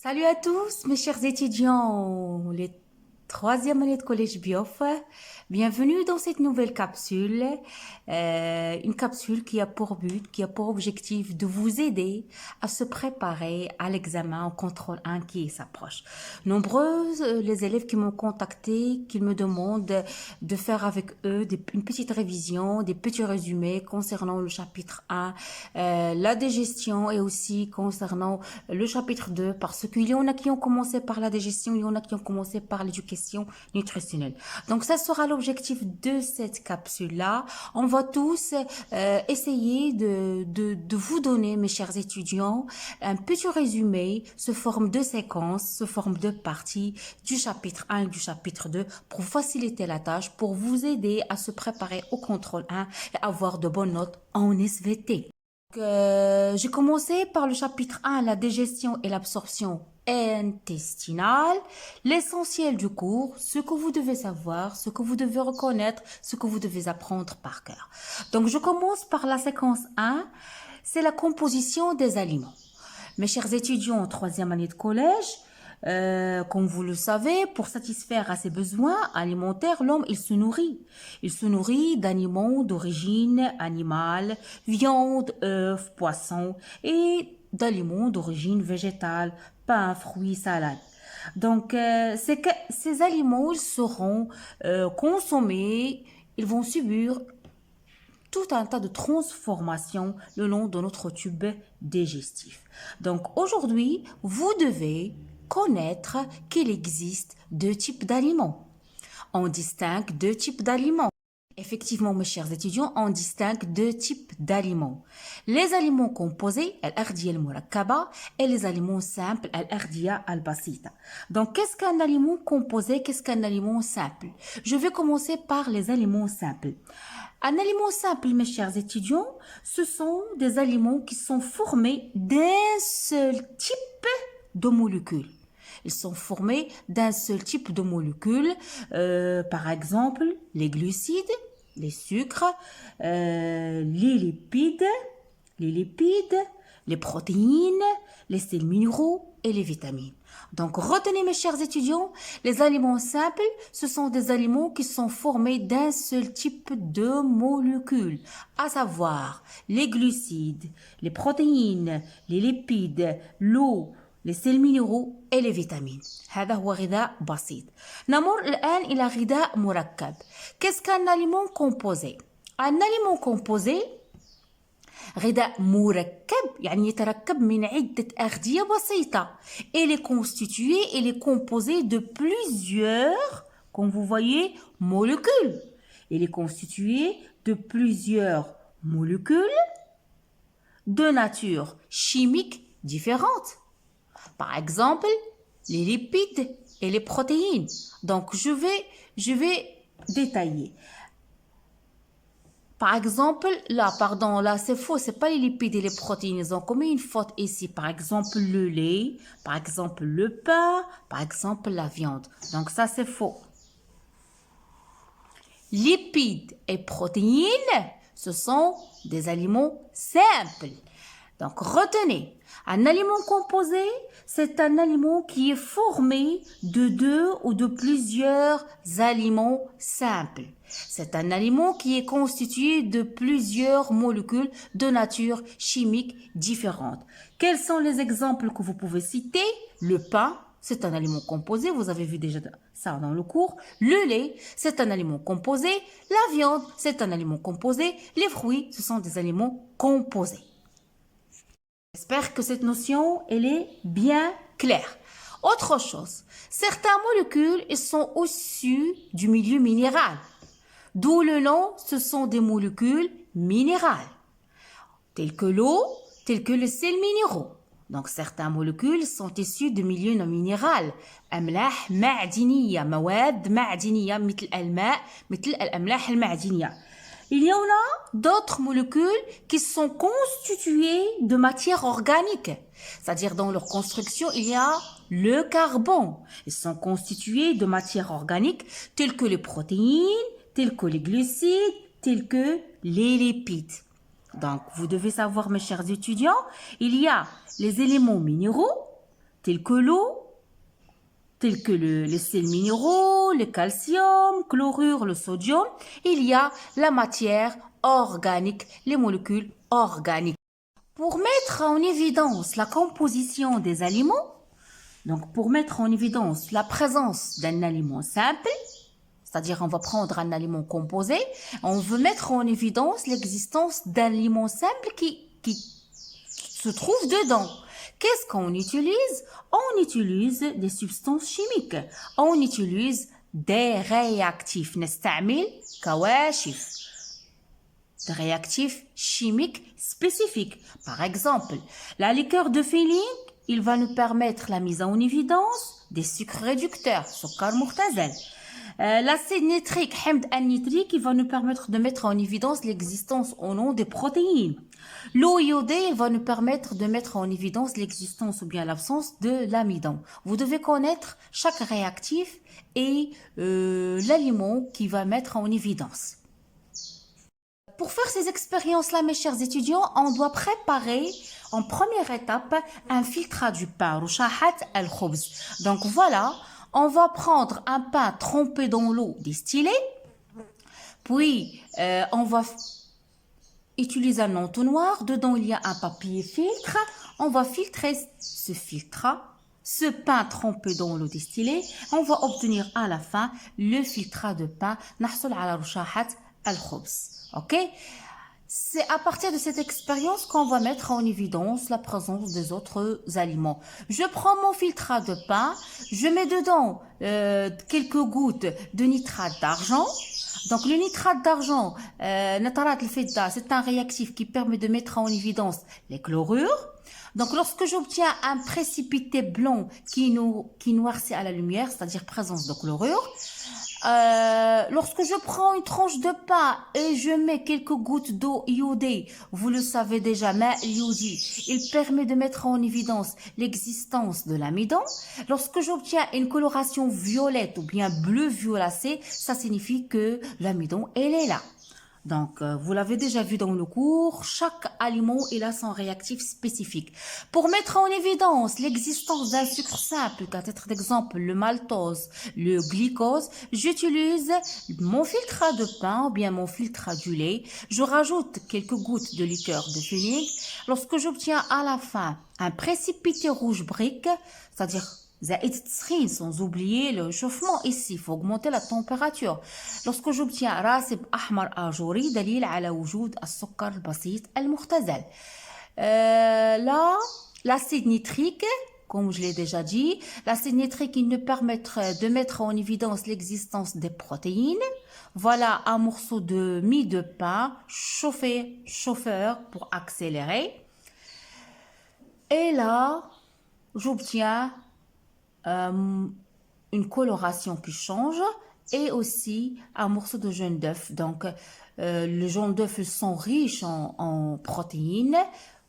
Salut à tous, mes chers étudiants, les troisième année de collège Biof. Bienvenue dans cette nouvelle capsule, une capsule qui a pour but, qui a pour objectif de vous aider à se préparer à l'examen en contrôle 1 qui s'approche. Nombreux les élèves qui m'ont contacté, qui me demandent de faire avec eux une petite révision, des petits résumés concernant le chapitre 1, la digestion et aussi concernant le chapitre 2, parce qu'il y en a qui ont commencé par la digestion, il y en a qui ont commencé par l'éducation nutritionnelle. Donc ça sera l'objectif de cette capsule-là. On va tous essayer de vous donner, mes chers étudiants, un petit résumé sous forme de séquence, sous forme de partie du chapitre 1 et du chapitre 2 pour faciliter la tâche, pour vous aider à se préparer au contrôle 1 et avoir de bonnes notes en SVT. J'ai commencé par le chapitre 1, la digestion et l'absorption intestinale. L'essentiel du cours, ce que vous devez savoir, ce que vous devez reconnaître, ce que vous devez apprendre par cœur. Donc, je commence par la séquence 1, c'est la composition des aliments. Mes chers étudiants en troisième année de collège, comme vous le savez, pour satisfaire à ses besoins alimentaires, l'homme, il se nourrit. Il se nourrit d'aliments d'origine animale, viande, œufs, poissons et d'aliments d'origine végétale, pain, fruits, salades. Donc, ces aliments, ils seront consommés, ils vont subir tout un tas de transformations le long de notre tube digestif. Donc, aujourd'hui, vous devez connaître qu'il existe deux types d'aliments. On distingue deux types d'aliments. Effectivement, mes chers étudiants, on distingue deux types d'aliments. Les aliments composés, al-ardiya al-murakkaba, et les aliments simples, al-ardiya al-basita. Donc, qu'est-ce qu'un aliment composé? Qu'est-ce qu'un aliment simple? Je vais commencer par les aliments simples. Un aliment simple, mes chers étudiants, ce sont des aliments qui sont formés d'un seul type de molécules. Ils sont formés d'un seul type de molécules, par exemple les glucides, les sucres, les lipides, les protéines, les sels minéraux et les vitamines. Donc, retenez mes chers étudiants, les aliments simples, ce sont des aliments qui sont formés d'un seul type de molécules, à savoir les glucides, les protéines, les lipides, l'eau, les sels minéraux et les vitamines. هذا هو غذاء بسيط. نمر الآن إلى غذاء مركب. Qu'est-ce qu'un aliment composé? Un aliment composé غذاء مركب يعني يتركب من عدة أغذية بسيطة. Il est constitué, il est composé de plusieurs, comme vous voyez, molécules. Il est constitué de plusieurs molécules de nature chimique différente. Par exemple, les lipides et les protéines. Donc, je vais détailler. Par exemple, là, c'est faux, c'est pas les lipides et les protéines. Ils ont commis une faute ici. Par exemple, le lait, par exemple, le pain, par exemple, la viande. Donc, ça, c'est faux. Lipides et protéines, ce sont des aliments simples. Donc, retenez, un aliment composé, c'est un aliment qui est formé de deux ou de plusieurs aliments simples. C'est un aliment qui est constitué de plusieurs molécules de nature chimique différente. Quels sont les exemples que vous pouvez citer? Le pain, c'est un aliment composé, vous avez vu déjà ça dans le cours. Le lait, c'est un aliment composé. La viande, c'est un aliment composé. Les fruits, ce sont des aliments composés. J'espère que cette notion, elle est bien claire. Autre chose, certaines molécules, elles sont issues du milieu minéral. D'où le nom, ce sont des molécules minérales, telles que l'eau, telles que les sels minéraux. Donc, certaines molécules sont issues de milieu non minéral. أملاح معدنية، مواد معدنية مثل الماء، مثل الأملاح المعدنية. Il y en a d'autres molécules qui sont constituées de matière organique. C'est-à-dire dans leur construction, il y a le carbone. Ils sont constitués de matière organique telles que les protéines, telles que les glucides, telles que les lipides. Donc, vous devez savoir, mes chers étudiants, il y a les éléments minéraux, tels que l'eau, tels que les sels minéraux, le calcium, chlorure, le sodium. Il y a la matière organique, les molécules organiques. Pour mettre en évidence la composition des aliments, donc pour mettre en évidence la présence d'un aliment simple, c'est-à-dire on va prendre un aliment composé, on veut mettre en évidence l'existence d'un aliment simple qui se trouve dedans. Qu'est-ce qu'on utilise? On utilise des substances chimiques. On utilise des réactifs. نستعمل كواشف. Des réactifs chimiques spécifiques. Par exemple, la liqueur de feeling, il va nous permettre la mise en évidence des sucres réducteurs, سكر مختزل. L'acide nitrique, hamd al-nitrique, il va nous permettre de mettre en évidence l'existence ou non des protéines. L'eau iodée va nous permettre de mettre en évidence l'existence ou bien l'absence de l'amidon. Vous devez connaître chaque réactif et l'aliment qui va mettre en évidence. Pour faire ces expériences-là, mes chers étudiants, on doit préparer en première étape un filtrage du pain, rushahat al-khubz. Donc voilà, on va prendre un pain trempé dans l'eau distillée, puis on va utiliser un entonnoir, dedans il y a un papier filtre, on va filtrer ce pain trempé dans l'eau distillée, on va obtenir à la fin le filtrage de pain, نحصل على رشاحة الخبز. Ok? C'est à partir de cette expérience qu'on va mettre en évidence la présence des autres aliments. Je prends mon filtre de pain, je mets dedans quelques gouttes de nitrate d'argent. Donc le nitrate d'argent, c'est un réactif qui permet de mettre en évidence les chlorures. Donc lorsque j'obtiens un précipité blanc qui noircit à la lumière, c'est-à-dire présence de chlorure, lorsque je prends une tranche de pain et je mets quelques gouttes d'eau iodée, vous le savez déjà, mais iodé, il permet de mettre en évidence l'existence de l'amidon. Lorsque j'obtiens une coloration violette ou bien bleu violacé, ça signifie que l'amidon, elle est là. Donc, vous l'avez déjà vu dans le cours, chaque aliment, il a son réactif spécifique. Pour mettre en évidence l'existence d'un sucre simple, qu'à titre d'exemple, le maltose, le glycose, j'utilise mon filtre de pain ou bien mon filtre du lait. Je rajoute quelques gouttes de liqueur de feeling. Lorsque j'obtiens à la fin un précipité rouge brique, c'est-à-dire sans oublier le chauffement ici, il faut augmenter la température. Lorsque j'obtiens راسب أحمر أجوري دليل على وجود السكر البسيط المختزل. Là, l'acide nitrique, comme je l'ai déjà dit, l'acide nitrique, il nous permet de mettre en évidence l'existence des protéines. Voilà un morceau de mie de pain chauffeur pour accélérer. Et là, j'obtiens une coloration qui change et aussi un morceau de jaune d'œuf. Donc, les jaunes d'œuf sont riches en protéines.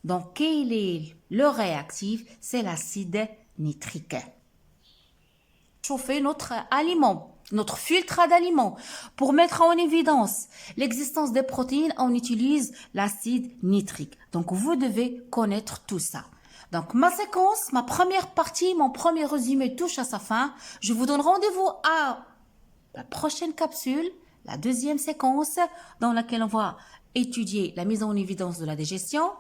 Donc, quel est le réactif? C'est l'acide nitrique. Chauffer notre aliment, notre filtre d'aliment. Pour mettre en évidence l'existence des protéines, on utilise l'acide nitrique. Donc, vous devez connaître tout ça. Donc, ma séquence, ma première partie, mon premier résumé touche à sa fin. Je vous donne rendez-vous à la prochaine capsule, la deuxième séquence, dans laquelle on va étudier la mise en évidence de la digestion.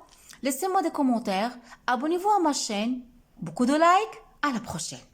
Laissez-moi des commentaires, abonnez-vous à ma chaîne, beaucoup de likes, à la prochaine.